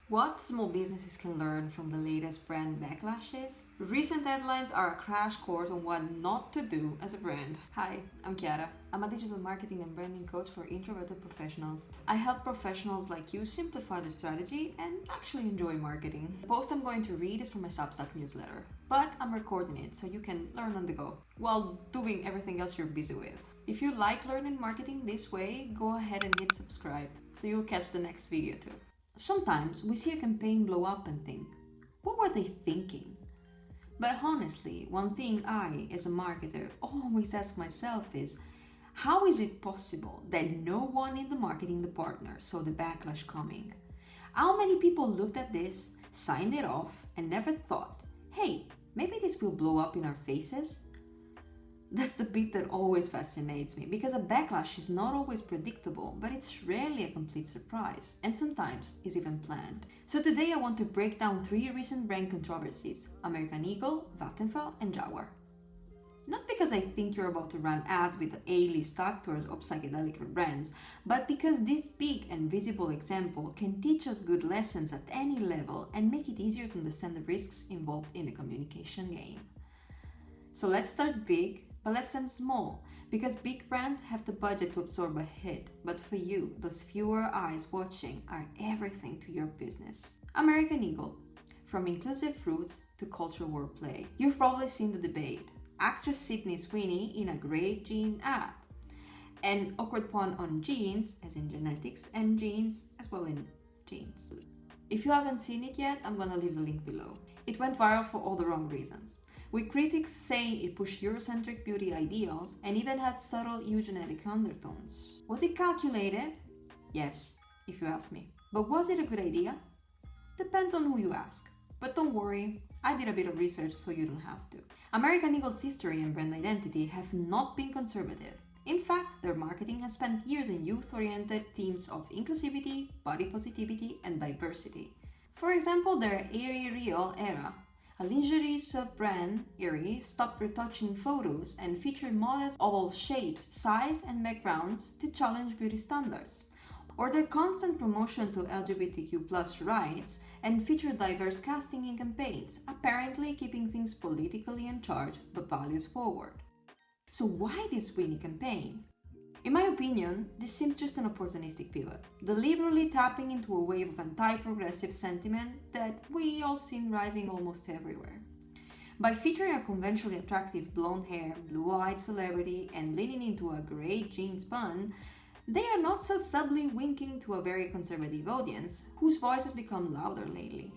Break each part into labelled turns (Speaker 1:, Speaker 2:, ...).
Speaker 1: What small businesses can learn from the latest brand backlashes? Recent headlines are a crash course on what not to do as a brand. Hi, I'm Chiara. I'm a digital marketing and branding coach for introverted professionals. I help professionals like you simplify their strategy and actually enjoy marketing. The post I'm going to read is from my Substack newsletter, but I'm recording it so you can learn on the go while doing everything else you're busy with. If you like learning marketing this way, go ahead and hit subscribe so you'll catch the next video too. Sometimes we see a campaign blow up and think, what were they thinking? But honestly, one thing I, as a marketer, always ask myself is, how is it possible that no one in the marketing department saw the backlash coming? How many people looked at this, signed it off, and never thought, hey, maybe this will blow up in our faces? That's the bit that always fascinates me, because a backlash is not always predictable, but it's rarely a complete surprise, and sometimes is even planned. So today I want to break down 3 recent brand controversies: American Eagle, Vattenfall, and Jaguar. Not because I think you're about to run ads with A-list actors or psychedelic brands, but because this big and visible example can teach us good lessons at any level and make it easier to understand the risks involved in the communication game. So let's start big, but let's end small, because big brands have the budget to absorb a hit, but for you, those fewer eyes watching are everything to your business. American Eagle. From inclusive fruits to cultural wordplay. You've probably seen the debate. Actress Sweeny in a grey jean ad. An awkward pun on genes, as in genetics, and jeans, as well in jeans. If you haven't seen it yet, I'm gonna leave the link below. It went viral for all the wrong reasons, with critics saying it pushed Eurocentric beauty ideals and even had subtle eugenetic undertones. Was it calculated? Yes, if you ask me. But was it a good idea? Depends on who you ask. But don't worry, I did a bit of research so you don't have to. American Eagle's history and brand identity have not been conservative. In fact, their marketing has spent years in youth-oriented themes of inclusivity, body positivity, and diversity. For example, their Airy Real era, a lingerie sub-brand, Airy, stopped retouching photos and featured models of all shapes, size, and backgrounds to challenge beauty standards. Or their constant promotion to LGBTQ+ rights and featured diverse casting in campaigns, apparently keeping things politically in charge but values forward. So why this Sweeny campaign? In my opinion, this seems just an opportunistic pivot, deliberately tapping into a wave of anti-progressive sentiment that we all seen rising almost everywhere. By featuring a conventionally attractive blonde-haired, blue-eyed celebrity and leaning into a grey jeans bun, they are not so subtly winking to a very conservative audience whose voice has become louder lately.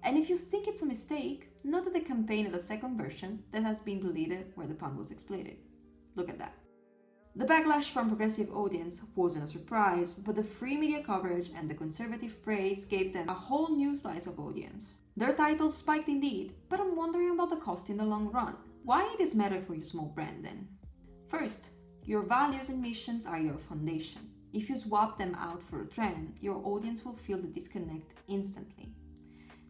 Speaker 1: And if you think it's a mistake, note that the campaign had a second version that has been deleted where the pun was exploited. Look at that. The backlash from progressive audience wasn't a surprise, but the free media coverage and the conservative praise gave them a whole new slice of audience. Their titles spiked indeed, but I'm wondering about the cost in the long run. Why this matter for your small brand then? First, your values and missions are your foundation. If you swap them out for a trend, your audience will feel the disconnect instantly.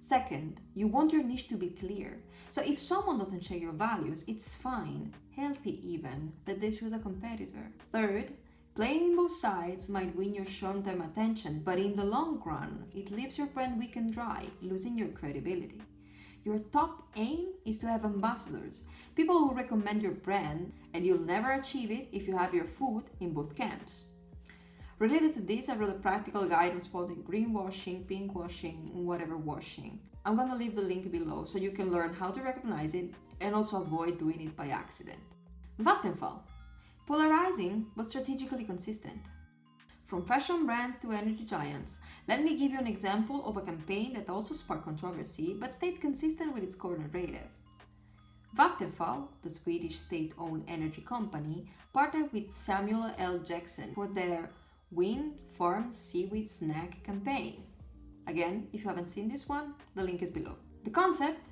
Speaker 1: Second, you want your niche to be clear. So if someone doesn't share your values, it's fine, healthy even, that they choose a competitor. Third, playing both sides might win your short-term attention, but in the long run, it leaves your brand weak and dry, losing your credibility. Your top aim is to have ambassadors, people who recommend your brand, and you'll never achieve it if you have your foot in both camps. Related to this, I wrote a practical guide on spotting greenwashing, pinkwashing, whatever washing. I'm gonna leave the link below so you can learn how to recognize it and also avoid doing it by accident. Vattenfall. Polarizing but strategically consistent. From fashion brands to energy giants, let me give you an example of a campaign that also sparked controversy but stayed consistent with its core narrative. Vattenfall, the Swedish state-owned energy company, partnered with Samuel L. Jackson for their Wind Farm Seaweed Snack campaign. Again, if you haven't seen this one, the link is below. The concept?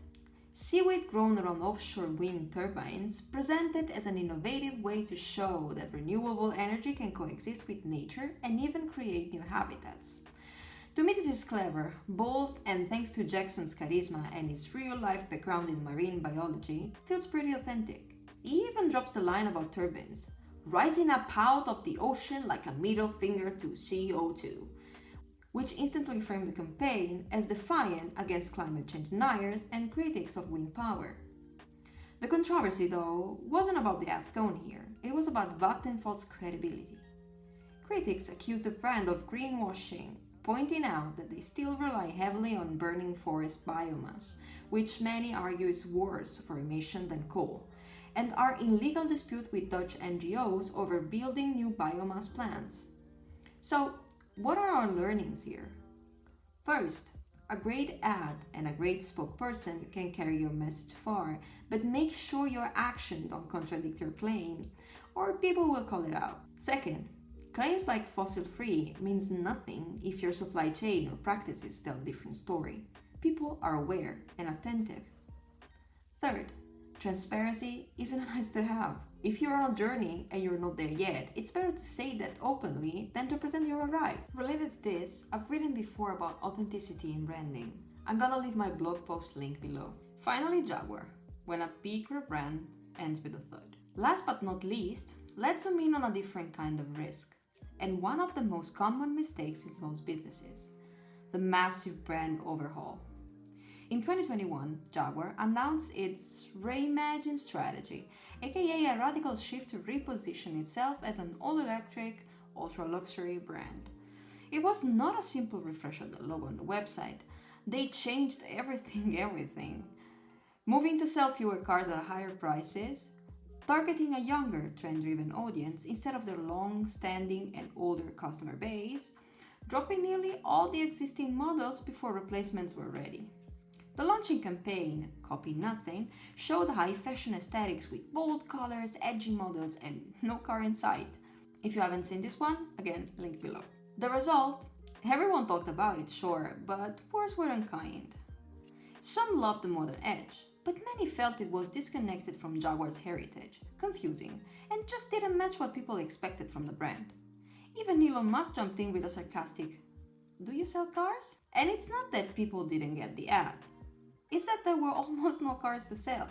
Speaker 1: Seaweed grown around offshore wind turbines, presented as an innovative way to show that renewable energy can coexist with nature and even create new habitats. To me, this is clever, bold, and thanks to Jackson's charisma and his real-life background in marine biology, feels pretty authentic. He even drops the line about turbines, rising up out of the ocean like a middle finger to CO2. which instantly framed the campaign as defiant against climate change deniers and critics of wind power. The controversy, though, wasn't about the ad's tone here, it was about Vattenfall's credibility. Critics accused the brand of greenwashing, pointing out that they still rely heavily on burning forest biomass, which many argue is worse for emission than coal, and are in legal dispute with Dutch NGOs over building new biomass plants. So, what are our learnings here? First, a great ad and a great spokesperson can carry your message far, but make sure your actions don't contradict your claims, or people will call it out. Second, claims like fossil-free means nothing if your supply chain or practices tell a different story. People are aware and attentive. Third, transparency isn't nice to have. If you're on a journey and you're not there yet, it's better to say that openly than to pretend you're arrived. Related to this, I've written before about authenticity in branding. I'm gonna leave my blog post link below. Finally, Jaguar, when a big rebrand ends with a thud. Last but not least, let's zoom in on a different kind of risk, and one of the most common mistakes in most businesses: the massive brand overhaul. In 2021, Jaguar announced its Reimagine strategy, aka a radical shift to reposition itself as an all-electric, ultra-luxury brand. It was not a simple refresh of the logo on the website. They changed everything. Moving to sell fewer cars at higher prices, targeting a younger, trend-driven audience instead of their long-standing and older customer base, dropping nearly all the existing models before replacements were ready. The launching campaign, Copy Nothing, showed high fashion aesthetics with bold colors, edgy models, and no car in sight. If you haven't seen this one, again, link below. The result? Everyone talked about it, sure, but words were unkind. Some loved the modern edge, but many felt it was disconnected from Jaguar's heritage, confusing, and just didn't match what people expected from the brand. Even Elon Musk jumped in with a sarcastic, "Do you sell cars?" And it's not that people didn't get the ad. It's that there were almost no cars to sell.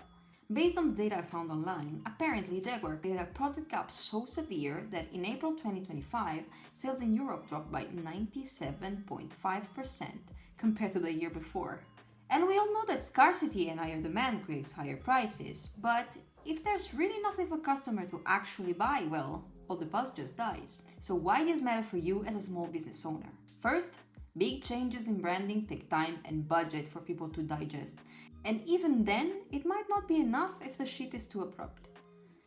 Speaker 1: Based on the data I found online, apparently Jaguar created a product gap so severe that in April 2025, sales in Europe dropped by 97.5% compared to the year before. And we all know that scarcity and higher demand creates higher prices, but if there's really nothing for customer to actually buy, well, all the buzz just dies. So why does this matter for you as a small business owner? First, big changes in branding take time and budget for people to digest, and even then, it might not be enough if the shit is too abrupt.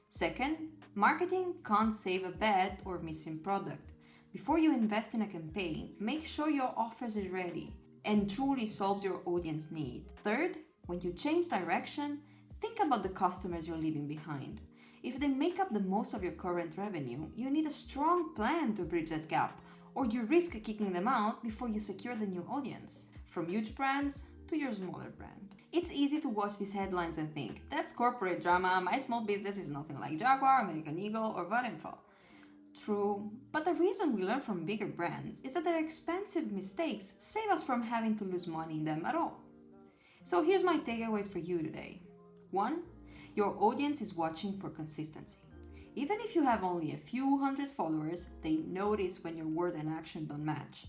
Speaker 1: Second, marketing can't save a bad or missing product. Before you invest in a campaign, make sure your offers is ready and truly solves your audience need. Third, when you change direction, think about the customers you're leaving behind. If they make up the most of your current revenue, you need a strong plan to bridge that gap, or you risk kicking them out before you secure the new audience. From huge brands to your smaller brand. It's easy to watch these headlines and think, that's corporate drama, my small business is nothing like Jaguar, American Eagle, or Vattenfall. True, but the reason we learn from bigger brands is that their expensive mistakes save us from having to lose money in them at all. So here's my takeaways for you today. 1. Your audience is watching for consistency. Even if you have only a few hundred followers, they notice when your word and action don't match.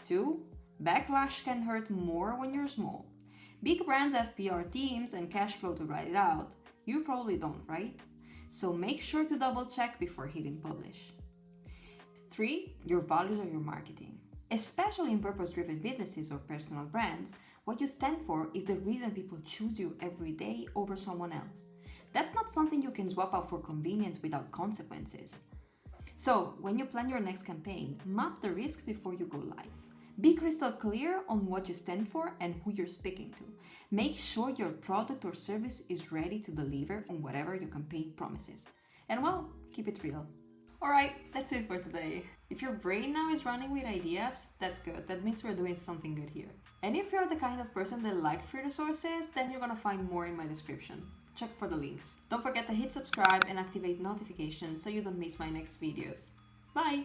Speaker 1: 2. Backlash can hurt more when you're small. Big brands have PR teams and cash flow to ride it out. You probably don't, right? So make sure to double check before hitting publish. 3. Your values are your marketing. Especially in purpose-driven businesses or personal brands, what you stand for is the reason people choose you every day over someone else. That's not something you can swap out for convenience without consequences. So, when you plan your next campaign, map the risks before you go live. Be crystal clear on what you stand for and who you're speaking to. Make sure your product or service is ready to deliver on whatever your campaign promises. And well, keep it real. Alright, that's it for today. If your brain now is running with ideas, that's good. That means we're doing something good here. And if you're the kind of person that likes free resources, then you're gonna find more in my description. Check for the links. Don't forget to hit subscribe and activate notifications so you don't miss my next videos. Bye!